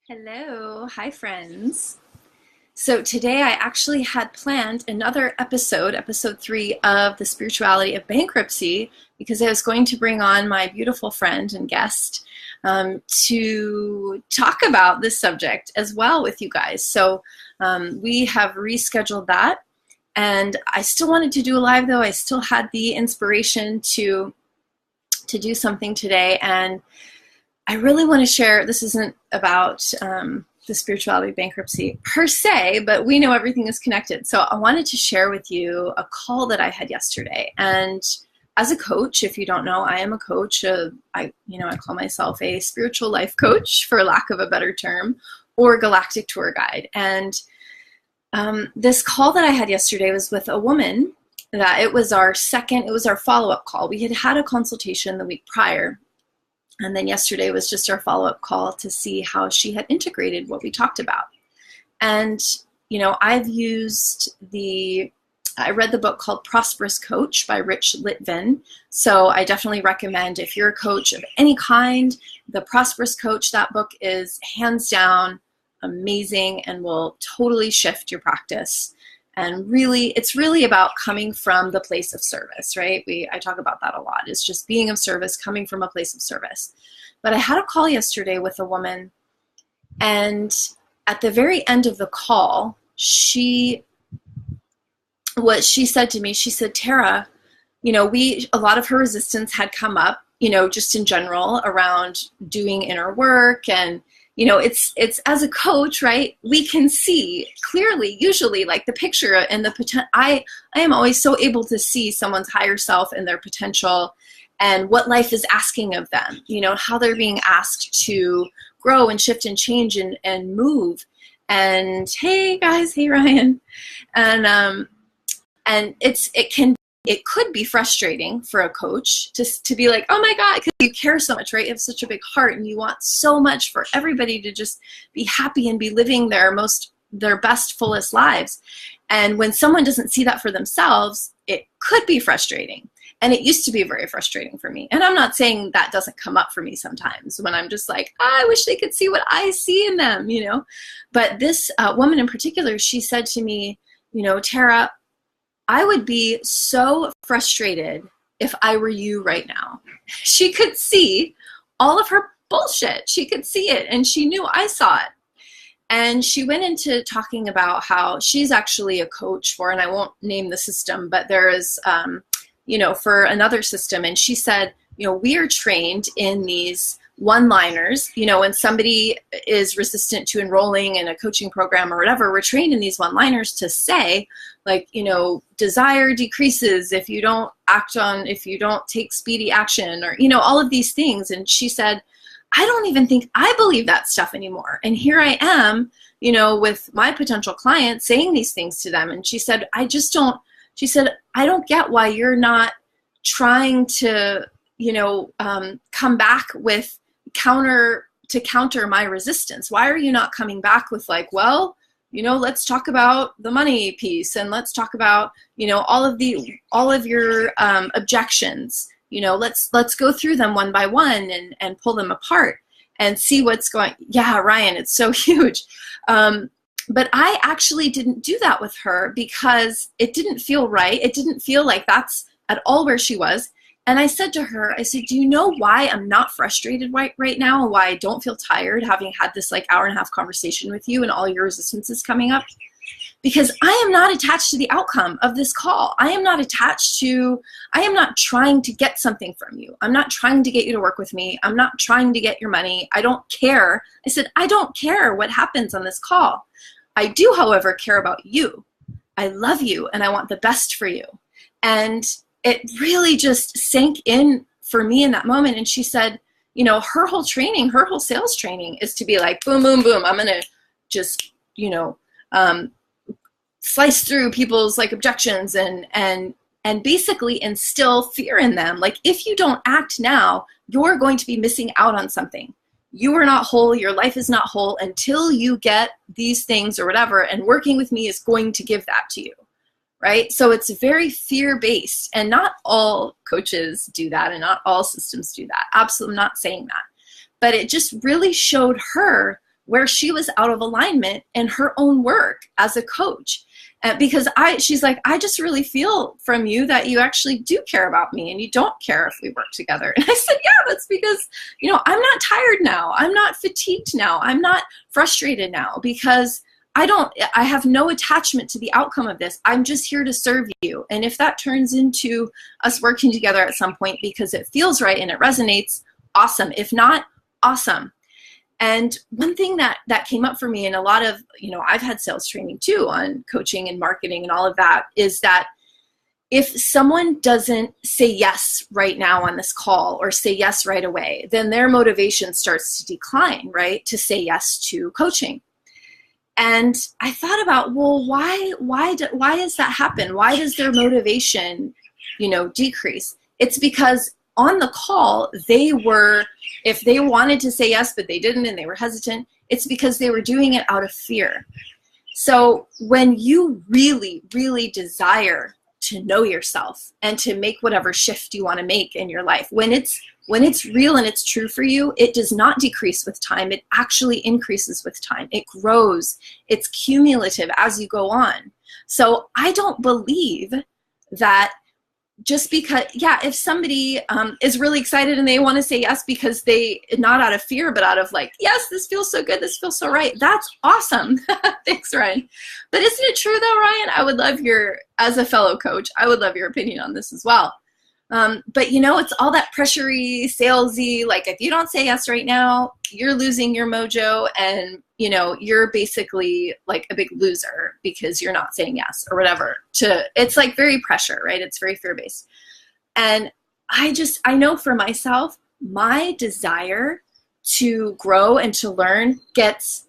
Hello, hi friends. So today I actually had planned another episode 3 of the spirituality of bankruptcy, because I was going to bring on my beautiful friend and guest to talk about this subject as well with you guys. So we have rescheduled that, and I still wanted to do a live though. I still had the inspiration to do something today, and I really want to share. This isn't about the spirituality of bankruptcy per se, but we know everything is connected. So I wanted to share with you a call that I had yesterday. And as a coach, if you don't know, I am a coach. I call myself a spiritual life coach, for lack of a better term, or galactic tour guide. And this call that I had yesterday was with a woman that it was our follow-up call. We had had a consultation the week prior. And then yesterday was just our follow-up call to see how she had integrated what we talked about. And, I read the book called Prosperous Coach by Rich Litvin. So I definitely recommend, if you're a coach of any kind, the Prosperous Coach, that book is hands down amazing and will totally shift your practice. And really, it's really about coming from the place of service, right? I talk about that a lot. It's just being of service, coming from a place of service. But I had a call yesterday with a woman, and at the very end of the call, what she said to me, she said, Tara, a lot of her resistance had come up, just in general around doing inner work. And it's as a coach, right? We can see clearly, usually, like the picture and the potential. I am always so able to see someone's higher self and their potential and what life is asking of them, how they're being asked to grow and shift and change and move. And hey guys, hey Ryan. And it could be frustrating for a coach to be like, oh my God, because you care so much, right? You have such a big heart and you want so much for everybody to just be happy and be living their best, fullest lives. And when someone doesn't see that for themselves, it could be frustrating. And it used to be very frustrating for me. And I'm not saying that doesn't come up for me sometimes when I'm just like, I wish they could see what I see in them, But this woman in particular, she said to me, Tara, I would be so frustrated if I were you right now. She could see all of her bullshit. She could see it, and she knew I saw it. And she went into talking about how she's actually a coach for, and I won't name the system, but there is, for another system. And she said, we are trained in these one-liners. When somebody is resistant to enrolling in a coaching program or whatever, we're trained in these one-liners to say, like, desire decreases if you don't take speedy action, or, all of these things. And she said, I don't even think I believe that stuff anymore. And here I am, with my potential clients saying these things to them. And she said, I don't get why you're not trying to, come back with counter my resistance. Why are you not coming back with like, well, let's talk about the money piece, and let's talk about, all of your objections. Let's go through them one by one and pull them apart and see what's going. Yeah, Ryan, it's so huge. But I actually didn't do that with her because it didn't feel right. It didn't feel like that's at all where she was. And I said to her, do you know why I'm not frustrated right now, and why I don't feel tired having had this like hour-and-a-half conversation with you and all your resistance is coming up? Because I am not attached to the outcome of this call. I am not trying to get something from you. I'm not trying to get you to work with me. I'm not trying to get your money. I don't care. I said, I don't care what happens on this call. I do, however, care about you. I love you and I want the best for you. And it really just sank in for me in that moment. And she said, her whole sales training is to be like, boom, boom, boom. I'm going to just, slice through people's like objections and basically instill fear in them. Like, if you don't act now, you're going to be missing out on something. You are not whole. Your life is not whole until you get these things or whatever. And working with me is going to give that to you. Right? So it's very fear-based, and not all coaches do that, and not all systems do that. Absolutely not saying that. But it just really showed her where she was out of alignment in her own work as a coach. Because she's like, I just really feel from you that you actually do care about me and you don't care if we work together. And I said, yeah, that's because, you know, I'm not tired now. I'm not fatigued now. I'm not frustrated now because I have no attachment to the outcome of this. I'm just here to serve you. And if that turns into us working together at some point because it feels right and it resonates, awesome. If not, awesome. And one thing that came up for me, and a lot of, you know, I've had sales training too on coaching and marketing and all of that, is that if someone doesn't say yes right now on this call or say yes right away, then their motivation starts to decline, right? To say yes to coaching. And I thought about, well, why does that happen? Why does their motivation, you know, decrease? It's because on the call, if they wanted to say yes, but they didn't and they were hesitant, it's because they were doing it out of fear. So when you really, really desire to know yourself and to make whatever shift you want to make in your life, when it's real and it's true for you, it does not decrease with time. It actually increases with time. It grows. It's cumulative as you go on. So I don't believe that just because, yeah, if somebody is really excited and they want to say yes because they, not out of fear, but out of like, yes, this feels so good, this feels so right, that's awesome. Thanks, Ryan. But isn't it true though, Ryan? I would love as a fellow coach, I would love your opinion on this as well. But you know, it's all that pressury, salesy, like if you don't say yes right now, you're losing your mojo and, you know, you're basically like a big loser because you're not saying yes or whatever. It's like very pressure, right? It's very fear-based. And I know for myself, my desire to grow and to learn gets,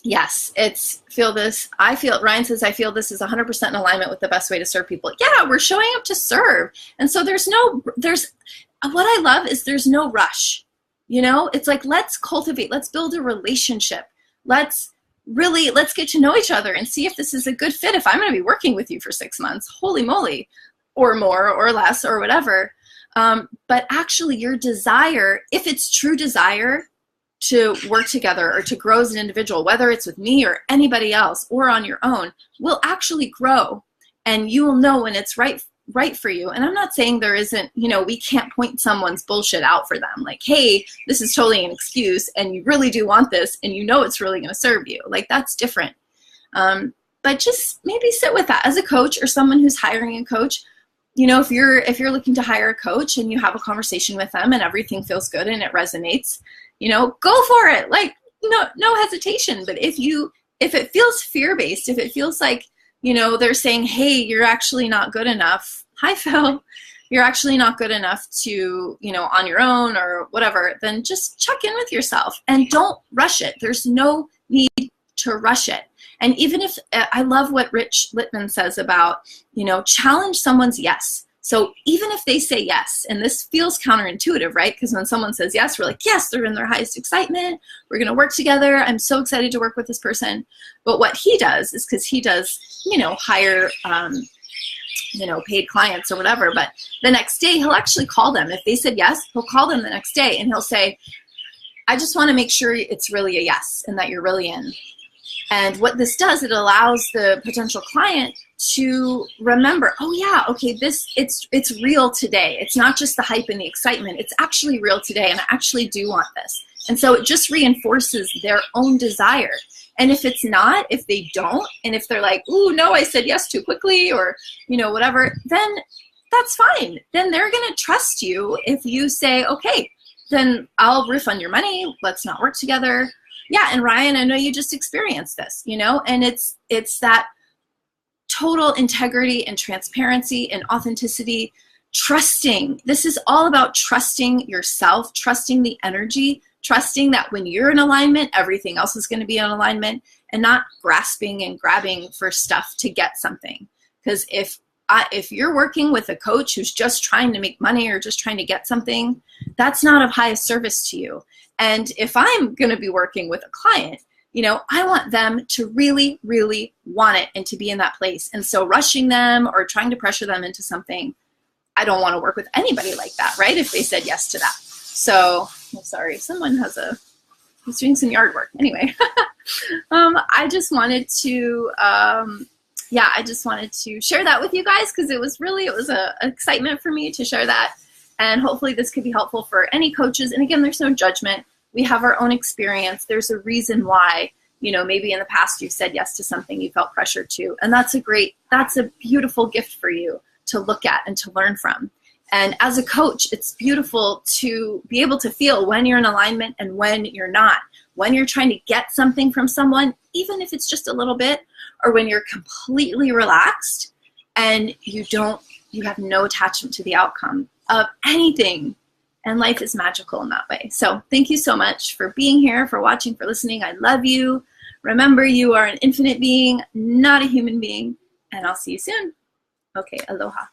yes, Ryan says, I feel this is 100% in alignment with the best way to serve people. Yeah, we're showing up to serve. And so what I love is there's no rush. You know, it's like, let's cultivate, let's build a relationship. Let's get to know each other and see if this is a good fit. If I'm going to be working with you for 6 months, holy moly, or more or less or whatever. But actually your desire, if it's true desire to work together or to grow as an individual, whether it's with me or anybody else or on your own, will actually grow. And you will know when it's right for you. And I'm not saying there isn't, you know, we can't point someone's bullshit out for them. Like, hey, this is totally an excuse and you really do want this and you know it's really going to serve you. Like, that's different. But just maybe sit with that as a coach or someone who's hiring a coach. You know, if you're looking to hire a coach and you have a conversation with them and everything feels good and it resonates, you know, go for it. Like, no hesitation. But if it feels fear-based, if it feels like, you know, they're saying, hey, you're actually not good enough. Hi, Phil. You're actually not good enough to, you know, on your own or whatever, then just check in with yourself and don't rush it. There's no need to rush it. And even if, I love what Rich Littman says about, you know, challenge someone's yes. So even if they say yes, and this feels counterintuitive, right? Because when someone says yes, we're like, yes, they're in their highest excitement. We're going to work together. I'm so excited to work with this person. But what he does is, because he does, you know, hire, you know, paid clients or whatever. But the next day he'll actually call them. If they said yes, he'll call them the next day and he'll say, I just want to make sure it's really a yes and that you're really in. And what this does, it allows the potential client to remember, oh yeah, okay, it's real today. It's not just the hype and the excitement. It's actually real today, and I actually do want this. And so it just reinforces their own desire. And if it's not, if they don't, and if they're like, ooh, no, I said yes too quickly, or, you know, whatever, then that's fine. Then they're going to trust you if you say, okay, then I'll refund your money. Let's not work together. Yeah, and Ryan, I know you just experienced this, you know, and it's that total integrity and transparency and authenticity, trusting. This is all about trusting yourself, trusting the energy, trusting that when you're in alignment, everything else is going to be in alignment, and not grasping and grabbing for stuff to get something. Because if you're working with a coach who's just trying to make money or just trying to get something, that's not of highest service to you. And if I'm going to be working with a client, you know, I want them to really, really want it and to be in that place. And so rushing them or trying to pressure them into something, I don't want to work with anybody like that, right? If they said yes to that. So, I'm sorry, someone has a was doing some yard work. Anyway, I just wanted to, I just wanted to share that with you guys because it was a excitement for me to share that. And hopefully this could be helpful for any coaches. And again, there's no judgment. We have our own experience. There's a reason why, you know, maybe in the past you've said yes to something you felt pressured to. And that's a beautiful gift for you to look at and to learn from. And as a coach, it's beautiful to be able to feel when you're in alignment and when you're not. When you're trying to get something from someone, even if it's just a little bit, or when you're completely relaxed and you have no attachment to the outcome of anything. And life is magical in that way. So thank you so much for being here, for watching, for listening. I love you. Remember, you are an infinite being, not a human being. And I'll see you soon. Okay, aloha.